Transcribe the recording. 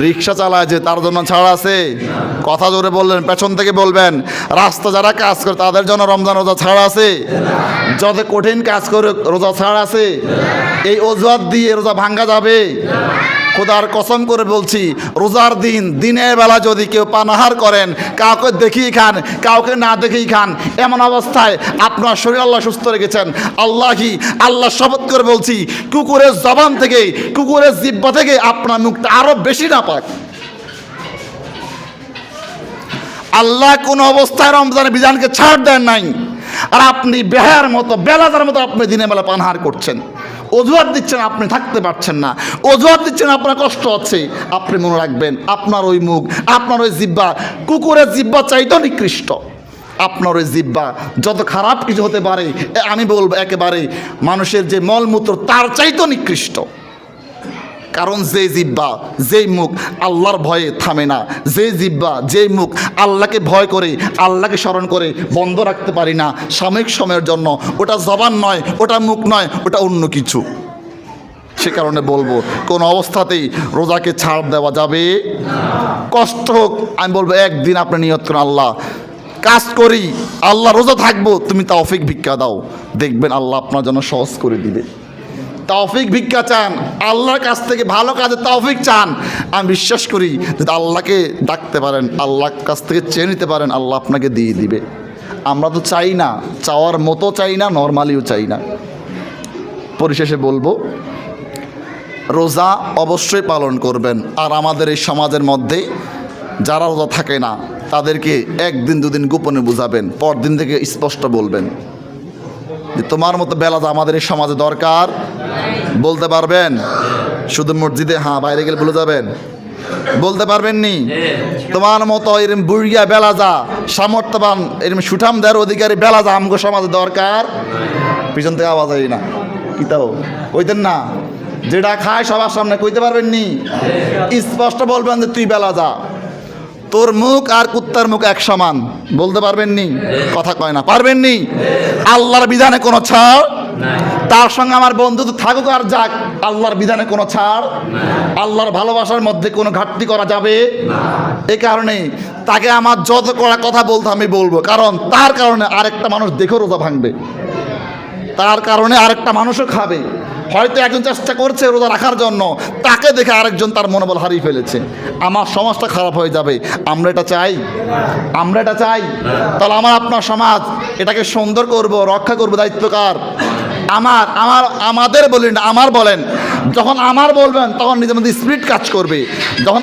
রিক্সা চালায় যে তার জন্য ছাড় আছে? কথা জোরে বললেন, পেছন থেকে বলবেন। রাস্তা যারা কাজ করে তাদের জন্য রমজান রোজা ছাড় আছে? যত কঠিন কাজ করে রোজা ছাড় আছে? এই অজুহাত দিয়ে রোজা ভাঙ্গা যাবে? খোদার কসম করে বলছি, রোজার দিন দিনের বেলা যদি কেউ পানাহার করেন, কাউকে দেখেই খান কাউকে না দেখেই খান, এমন অবস্থায় আপনার শরীর আল্লাহ সুস্থ রেখেছেন। আল্লাহ শপথ করে বলছি, কুকুরের জবান থেকে, কুকুরের জিহ্বা থেকে আপনার মুখটা আরো বেশি না পাক। আল্লাহ কোন অবস্থায় রমজানের বিধানকে ছাড় দেন নাই, আর আপনি বেহার মতো বেলাদার মতো আপনি দিনের বেলা পানাহার করছেন। অজুহাত দিচ্ছেন আপনি থাকতে পারছেন না, অজুহাত দিচ্ছেন আপনার কষ্ট হচ্ছে। আপনি মনে রাখবেন, আপনার ওই মুখ, আপনার ওই জিহ্বা কুকুরের জিহ্বা চাইতেও নিকৃষ্ট। আপনার ওই জিহ্বা যত খারাপ কিছু হতে পারে, আমি বলবো একেবারে মানুষের যে মলমূত্র তার চাইতেও নিকৃষ্ট। কারণ যে জিহ্বা, যেই মুখ আল্লাহর ভয়ে থামে না, যে জিহ্বা, যেই মুখ আল্লাহকে ভয় করে, আল্লাহকে স্মরণ করে বন্ধ রাখতে পারি না সাময়িক সময়ের জন্য, ওটা জবান নয়, ওটা মুখ নয়, ওটা অন্য কিছু। সে কারণে বলবো, কোন অবস্থাতেই রোজাকে ছাড় দেওয়া যাবে। কষ্ট হোক, আমি বলবো একদিন আপনি নিয়ত করেন, আল্লাহ কাজ করি, আল্লাহ রোজা থাকবো, তুমি তৌফিক ভিক্ষা দাও। দেখবেন আল্লাহ আপনার জন্য সহজ করে দিবে। তৌফিক ভিক্ষা চান, আল্লাহর কাছ থেকে ভালো কাজে তৌফিক চান, আমি বিশ্বাস করি যদি আল্লাহকে ডাকতে পারেন, আল্লাহর কাছ থেকে চেয়ে নিতে পারেন, আল্লাহ আপনাকে দিয়ে দিবে। আমরা তো চাই না, চাওয়ার মতো চাই না, নর্মালিও চাই না। পরিশেষে বলবো, রোজা অবশ্যই পালন করবেন। আর আমাদের এই সমাজের মধ্যে যারা রোজা থাকে না তাদেরকে একদিন দুদিন গোপনে বুঝাবেন, পরদিন থেকে স্পষ্ট বলবেন যে তোমার মতো বেলাদা আমাদের এই সমাজে দরকার। বলতে পারবেন? শুধু মসজিদে, হ্যাঁ, বাইরে গেলে ভুলে যাবেন, বলতে পারবেন নি? তোমার মতো এরম বুড়িয়া বেলাজা, সামর্থ্যবান এরম সুঠাম দেওয়ার অধিকারী বেলাজা আমগো সমাজে দরকার। পিছন থেকে আওয়াজ হয় না, কি তাও কইতেন না? যেটা খায় সবার সামনে কইতে পারবেন নি? স্পষ্ট বলবেন যে তুই বেলাজা, তোর মুখ আর কুত্তার মুখ এক সমান। বলতে পারবেন নি? কথা কয় না, পারবেন নি? আল্লাহর বিধানে কোনো ছাড়, তার সঙ্গে আমার বন্ধুত্ব থাকুক আর যাক, আল্লাহর বিধানে কোনো ছাড়, আল্লাহর ভালোবাসার মধ্যে কোনো ঘাটতি করা যাবে? এই কারণে তাকে আমার যত করা কথা বলতে আমি বলবো, কারণ তার কারণে আরেকটা মানুষ দেখো রোজা ভাঙবে, তার কারণে আরেকটা মানুষও খাবে। হয়তো একজন চেষ্টা করছে রোজা রাখার জন্য, তাকে দেখে আরেকজন তার মনোবল হারিয়ে ফেলেছে, আমার সমাজটা খারাপ হয়ে যাবে। আমরা এটা চাই? আমরা এটা চাই? তাহলে আমার আপনার সমাজ এটাকে সুন্দর করব, রক্ষা করব, দায়িত্ব কার? আমাদের বলেন, আমার বলেন। যখন আমার বলবেন তখন নিজের মধ্যে স্পিরিট কাজ করবে। যখন